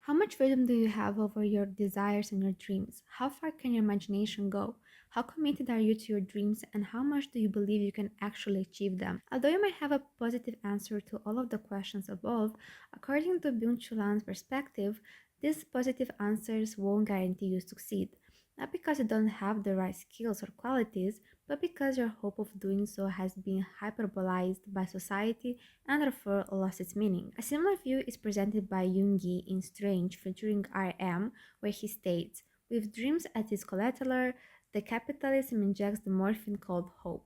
How much freedom do you have over your desires and your dreams? How far can your imagination go? How committed are you to your dreams, and how much do you believe you can actually achieve them? Although you might have a positive answer to all of the questions above, according to Byung Chul Han's perspective, these positive answers won't guarantee you succeed. Not because you don't have the right skills or qualities, but because your hope of doing so has been hyperbolized by society and therefore lost its meaning. A similar view is presented by yoongi in Strange featuring RM, where he states, with dreams at its collateral, the capitalism injects the morphine called hope.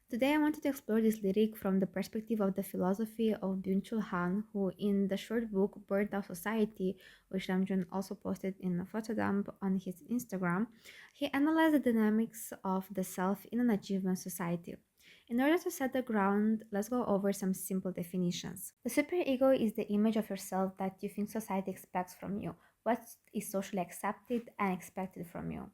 Today I wanted to explore this lyric from the perspective of the philosophy of Byung-Chul Han, who in the short book Burnt Out Society, which Namjoon also posted in a photo dump on his Instagram, he analyzed the dynamics of the self in an achievement society. In order to set the ground, let's go over some simple definitions. The superego is the image of yourself that you think society expects from you, what is socially accepted and expected from you.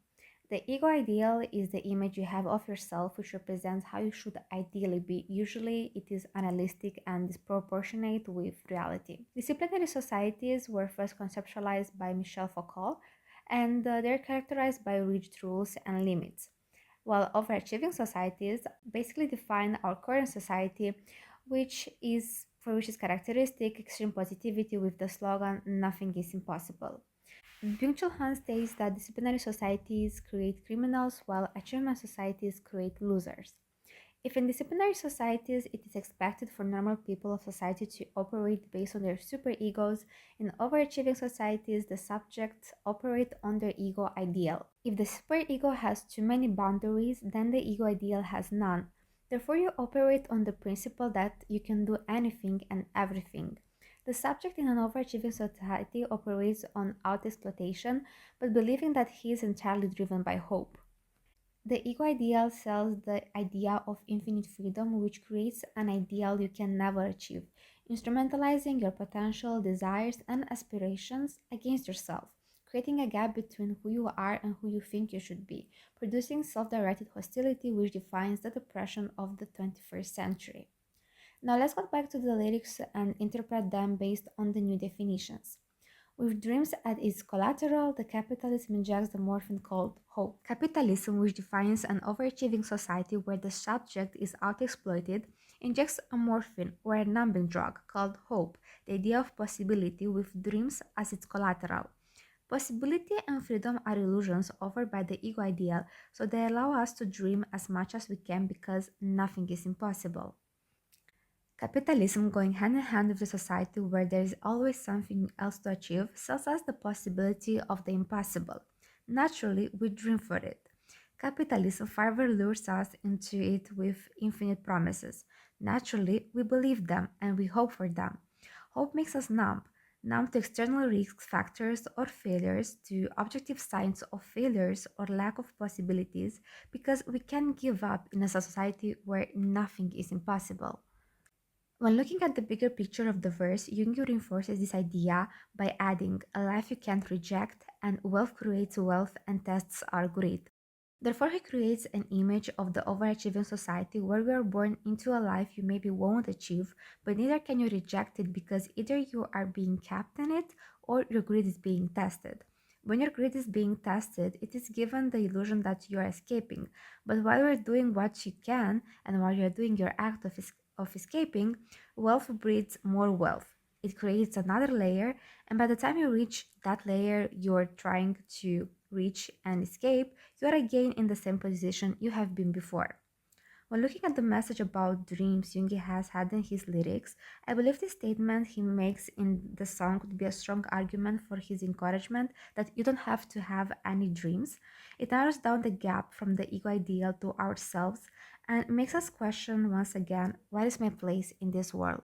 The ego ideal is the image you have of yourself, which represents how you should ideally be. Usually, it is unrealistic and disproportionate with reality. Disciplinary societies were first conceptualized by Michel Foucault, and they're characterized by rigid rules and limits. While overachieving societies basically define our current society, which is characteristic extreme positivity with the slogan "Nothing is impossible." Byung-Chul Han states that disciplinary societies create criminals while achievement societies create losers. If in disciplinary societies it is expected for normal people of society to operate based on their superegos, in overachieving societies the subjects operate on their ego ideal. If the superego has too many boundaries, then the ego ideal has none. Therefore, you operate on the principle that you can do anything and everything. The subject in an overachieving society operates on out-exploitation, but believing that he is entirely driven by hope. The ego ideal sells the idea of infinite freedom, which creates an ideal you can never achieve, instrumentalizing your potential, desires, and aspirations against yourself, creating a gap between who you are and who you think you should be, producing self directed hostility, which defines the depression of the 21st century. Now let's go back to the lyrics and interpret them based on the new definitions. With dreams at its collateral, the capitalism injects the morphine called hope. Capitalism, which defines an overachieving society where the subject is outexploited, injects a morphine or a numbing drug called hope, the idea of possibility, with dreams as its collateral. Possibility and freedom are illusions offered by the ego ideal, so they allow us to dream as much as we can because nothing is impossible. Capitalism, going hand in hand with a society where there is always something else to achieve, sells us the possibility of the impossible. Naturally, we dream for it. Capitalism further lures us into it with infinite promises. Naturally, we believe them and we hope for them. Hope makes us numb to external risk factors or failures, to objective signs of failures or lack of possibilities, because we can't give up in a society where nothing is impossible. When looking at the bigger picture of the verse, Jung reinforces this idea by adding, a life you can't reject, and wealth creates wealth and tests are great. Therefore, he creates an image of the overachieving society where we are born into a life you maybe won't achieve, but neither can you reject it because either you are being capped in it or your greed is being tested. When your greed is being tested, it is given the illusion that you are escaping. But while you're doing what you can and while you're doing your act of escaping, wealth breeds more wealth. It creates another layer, and by the time you reach that layer you're trying to reach and escape, you are again in the same position you have been before. When looking at the message about dreams Yoongi has had in his lyrics, I believe the statement he makes in the song could be a strong argument for his encouragement that you don't have to have any dreams. It narrows down the gap from the ego ideal to ourselves and makes us question once again, what is my place in this world?